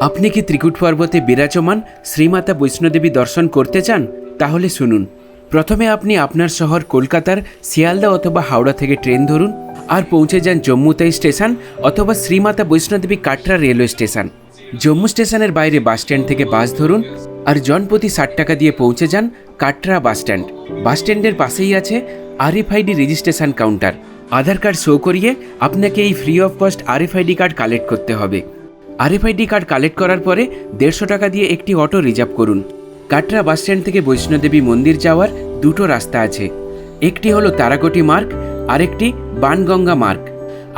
আপনি কি ত্রিকুট পর্বতে বিরাজমান শ্রীমাতা বৈষ্ণোদেবী দর্শন করতে চান? তাহলে শুনুন। প্রথমে আপনি আপনার শহর কলকাতার শিয়ালদা অথবা হাওড়া থেকে ট্রেন ধরুন আর পৌঁছে যান জম্মুতাই স্টেশন অথবা শ্রীমাতা বৈষ্ণোদেবী কাটরা রেলওয়ে স্টেশন। জম্মু স্টেশনের বাইরে বাস স্ট্যান্ড থেকে বাস ধরুন আর জনপ্রতি 60 টাকা দিয়ে পৌঁছে যান কাটরা বাস স্ট্যান্ড। বাস স্ট্যান্ডের পাশেই আছে RFID রেজিস্ট্রেশন কাউন্টার। আধার কার্ড শো করিয়ে আপনাকে এই free of cost RFID card collect করতে হবে। RFID কার্ড কালেক্ট করার পরে 150 টাকা দিয়ে একটি অটো রিজার্ভ করুন। কাটরা বাস স্ট্যান্ড থেকে বৈষ্ণোদেবী মন্দির যাওয়ার দুটো রাস্তা আছে, একটি হলো তারাকোটি মার্গ আর একটি বানগঙ্গা মার্গ।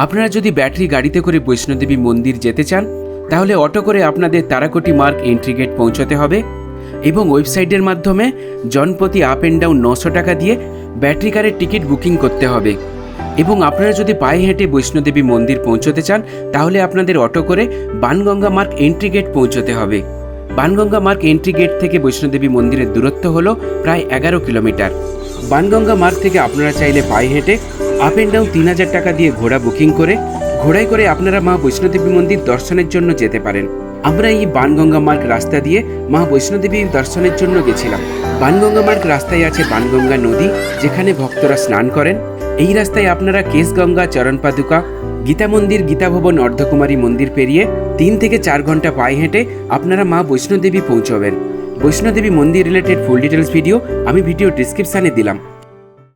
আপনারা যদি ব্যাটারি গাড়িতে করে বৈষ্ণোদেবী মন্দির যেতে চান তাহলে অটো করে আপনাদের তারাকোটি মার্গ এন্ট্রি গেট পৌঁছতে হবে এবং ওয়েবসাইটের মাধ্যমে জনপ্রতি আপ অ্যান্ড ডাউন 900 টাকা দিয়ে ব্যাটারি কারের টিকিট বুকিং করতে হবে। এবং আপনারা যদি পায়ে হেঁটে বৈষ্ণোদেবী মন্দির পৌঁছতে চান তাহলে আপনাদের অটো করে বানগঙ্গা মার্গ এন্ট্রি গেট পৌঁছতে হবে। বানগঙ্গা মার্গ এন্ট্রি গেট থেকে বৈষ্ণোদেবী মন্দিরের দূরত্ব হলো প্রায় 11 কিলোমিটার। বানগঙ্গা মার্গ থেকে আপনারা চাইলে পায়ে হেঁটে আপ অ্যান্ড ডাউন 3000 টাকা দিয়ে ঘোড়া বুকিং করে ঘোড়ায় করে আপনারা মা বৈষ্ণোদেবী মন্দির দর্শনের জন্য যেতে পারেন। আমরা এই বানগঙ্গা মার্গ রাস্তা দিয়ে মা বৈষ্ণোদেবী দর্শনের জন্য গেছিলাম। বানগঙ্গা মার্গ রাস্তায় আছে বানগঙ্গা নদী, যেখানে ভক্তরা স্নান করেন। এই রাস্তায় আপনারা কেশগঙ্গা, চরণ পাদুকা, গীতা মন্দির, গীতা ভবন, অর্ধকুমারী মন্দির পেরিয়ে 3 থেকে 4 ঘন্টা পায়ে হেঁটে আপনারা মা বৈষ্ণোদেবী পৌঁছবেন। বৈষ্ণোদেবী মন্দির রিলেটেড ফুল ডিটেলস ভিডিও আমি ভিডিও ডিসক্রিপশানে দিলাম।